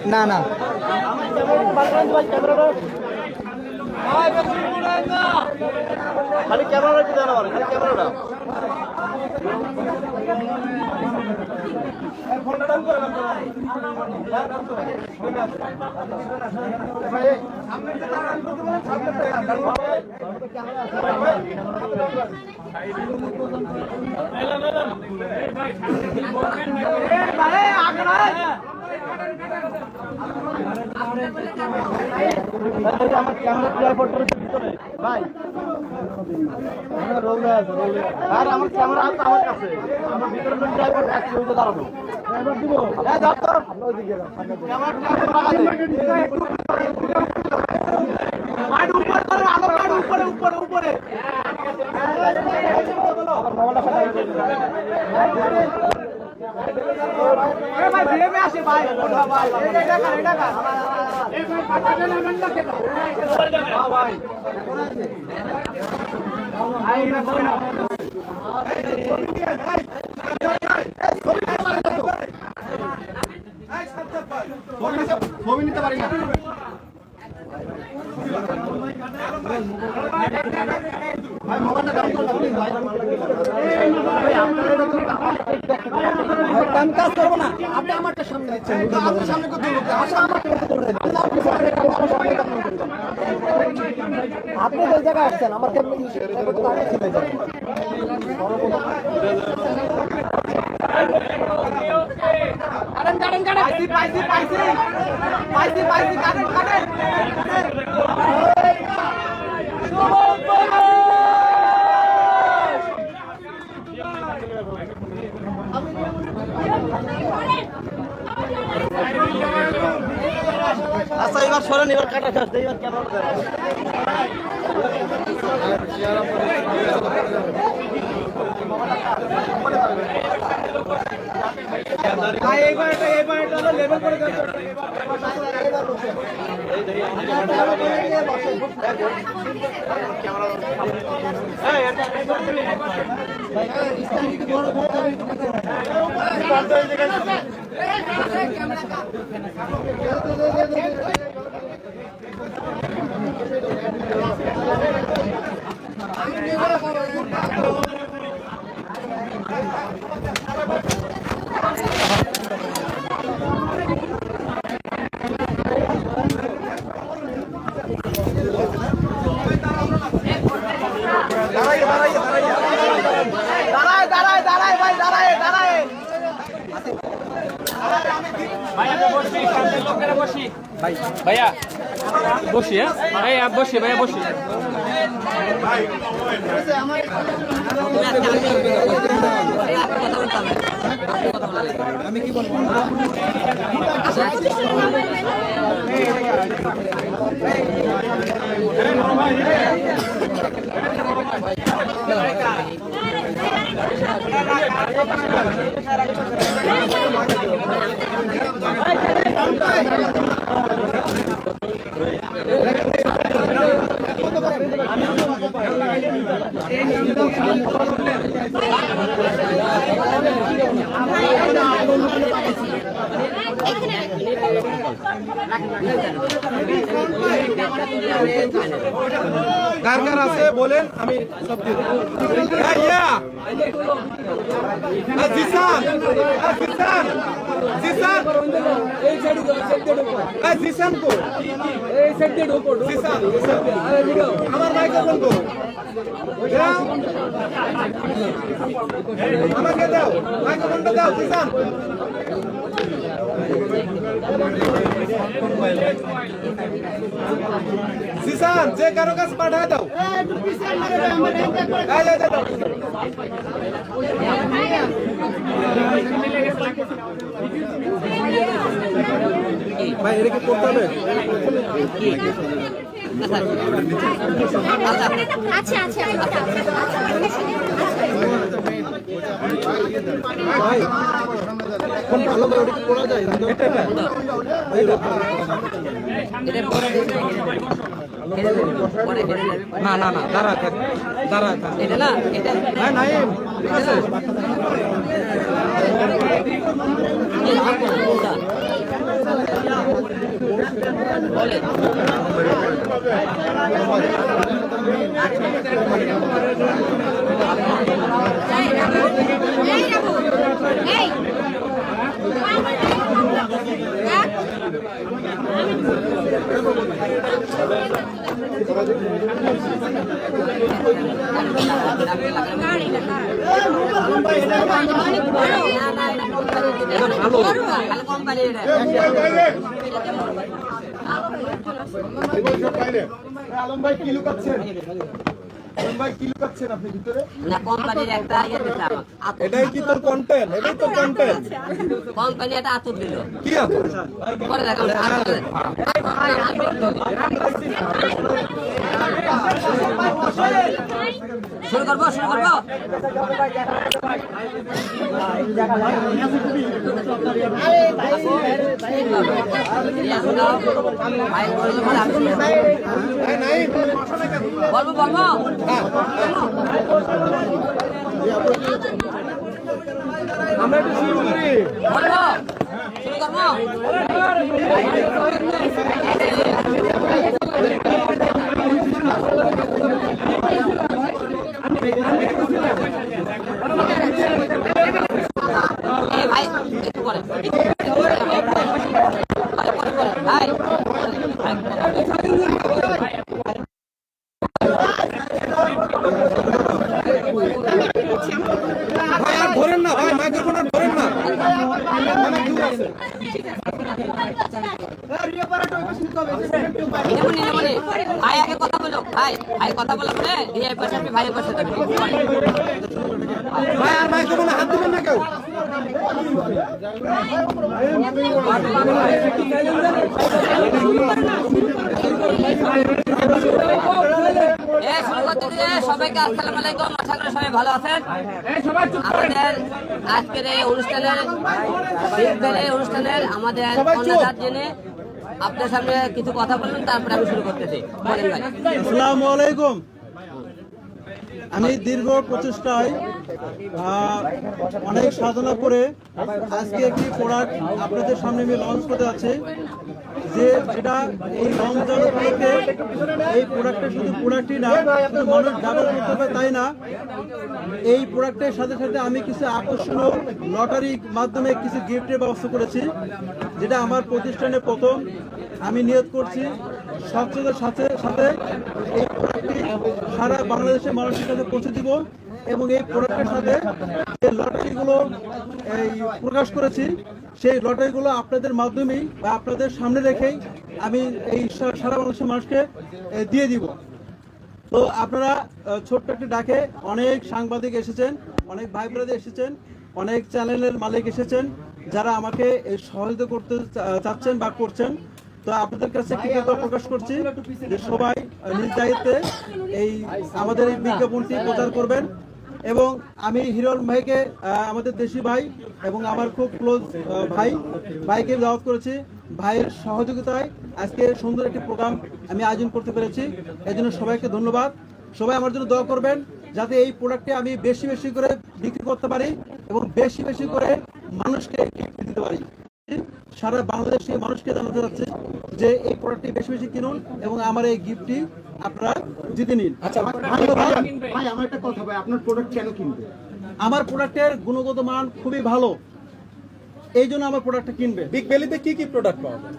না না খালি ক্যামেরা কি জানা খালি ক্যামেরাটা আমার ক্যামেরা ট্রাইপডের ভিতরে ভাই রোলে আছে রোলে আর আমার ক্যামেরা আছে আমার কাছে আমার ভিতরে ট্রাইপড আছে ওই যে দাঁড়ানো ট্রাইপড দিব হ্যাঁ দাও তো ওইদিকে ক্যামেরা মাইড উপরে করো আলো মাইড উপরে উপরে উপরে মোবাইলটা ফাটাই দিও এ ভাই ভিড়ে মে আসে ভাই ওঠা ভাই এটা কর এই ভাই পাঠাতে না ঘন্টা কে দাও ভাই আই না কই না ছবি নিতে পারি না ভাই মোবাইলটা দাও প্লিজ ভাই আমি কাজ করবো না আপনি আমারটা সামনে দিচ্ছেন আপনার সামনে করতে আচ্ছা আমারটা করতে আপনি যে জায়গায় আসছেন আমার কেমন ছেলে যাবে কারেন পাইছি কারেন আচ্ছা এবার সরেন এবার কাটা শেষ এবার কেন লেভেল করে भैया বসি হ্যাঁ বসি ভাইয়া বসি আমি কি বলবো কার কার আছে বলেন আমি সব দিয়ে দেব জিসান জিসান এই সাইডে দাও সাইডে ঢোকো জিসান কো এই সাইডে ঢোকো জিসান আমার মাইক্রোফোন কো দাও আমাকে দাও মাইক্রোফোনটা দাও জিসান জিসান যে কারো কাছে পাঠায় দাও ভাই এটা কি করতে হবে আচ্ছা আচ্ছা ভাই কোন ভালো করে ওটা করা যায় না না না দাঁড়া থাক দাঁড়া থাক এটা না এটা হ্যাঁ নাই ঠিক আছে আলম ভাই কি লুকাচ্ছেন? আলম ভাই কি লুকাচ্ছেন আপনি ভিতরে? না কোম্পানির একটা ইয়ে দিছে আমাকে। এটাই কি তোর কন্টেন্ট? এটাই তো কন্টেন্ট। কোম্পানি একটা আতুর দিল। কি আছে? করে দেখো আতুর। শুরু করবো শুরু করবো। বলবো বলবো আমরা একটু শুরু করি। বলবো শুরু করবো। ভাই একটু পরে ভাই ভাই আর ধরেন না ভাই, মাইক্রোফোন আর ধরেন না। ভাই আগে কথা বলো, ভাই ভাই কথা বলো বলে দিয়ে পাশে আপনি ভাইয়ের পাশে থাকবেন। ভাই আর মাইক্রোফোনে হাত দিবেন না কেউ। শুরু করতে দিয়ে সবাইকে আসসালামু আলাইকুম, আশা করি সবাই ভালো আছেন। আমাদের আজকের এই অনুষ্ঠানের আমাদের কর্ণধার জেনে আপনার সামনে কিছু কথা বলবেন, তারপরে আমি শুরু করতেছি। বলেন ভাই। আসসালামু আলাইকুম। আমি দীর্ঘ প্রচেষ্টায় অনেক সাধনা করে আজকে একটি প্রোডাক্ট আপনাদের সামনে আমি লঞ্চ করতে যাচ্ছি, যেটা এই রমজান উপলক্ষে এই প্রোডাক্টটা শুধু প্রোডাক্টই না, শুধু মানুষ ব্যবহার করতে পারে তাই না, এই প্রোডাক্টের সাথে সাথে আমি কিছু আকর্ষণীয় লটারির মাধ্যমে কিছু গিফটের ব্যবস্থা করেছি, যেটা আমার প্রতিষ্ঠানে প্রথম। আমি নিয়ত করছি স্বচ্ছতার সাথে সাথে এই প্রোডাক্টটি সারা বাংলাদেশের মানুষের কাছে পৌঁছে দিব, এবং এই প্রোডাক্টের সাথে যে লটারিগুলো এই প্রকাশ করেছি সেই লটারিগুলো আপনাদের মাধ্যমেই বা আপনাদের সামনে রেখেই আমি এই সারা বাংলাদেশের মানুষকে দিয়ে দিব। তো আপনারা ছোট্ট একটি ডাকে অনেক সাংবাদিক এসেছেন, অনেক ভাই ব্রাদার এসেছেন, অনেক চ্যানেলের মালিক এসেছেন, যারা আমাকে এই সহযোগিতা করতে চাচ্ছেন বা করছেন। তো আপনাদের কাছে কৃতজ্ঞতা প্রকাশ করছি যে সবাই নিজ দায়িত্বে এই আমাদের এই বিজ্ঞাপনটি প্রচার করবেন। এবং আমি হিরল ভাইকে, আমাদের দেশি ভাই এবং আমার খুব ক্লোজ ভাইকে দাওয়াত করেছি। ভাইয়ের সহযোগিতায় আজকে সুন্দর একটি প্রোগ্রাম আমি আয়োজন করতে পেরেছি, এই জন্য সবাইকে ধন্যবাদ। সবাই আমার জন্য দোয়া করবেন যাতে এই প্রোডাক্টটি আমি বেশি বেশি করে বিক্রি করতে পারি এবং বেশি বেশি করে মানুষকে গিফট দিতে পারি। সারা বাংলাদেশে মানুষকে জানাতে চাচ্ছি যে এই প্রোডাক্টটি বেশি বেশি কিনুন এবং আমার এই গিফটটি আপনারা জিতে নিন। আচ্ছা ভাই, আমার একটা কথা ভাই, আপনার প্রোডাক্ট কেন কিনবে? আমার প্রোডাক্টের গুণগত মান খুবই ভালো, এই জন্য আমার প্রোডাক্টটা কিনবে। বিগ ভ্যালিতে কি কি প্রোডাক্ট পাওয়া যায়?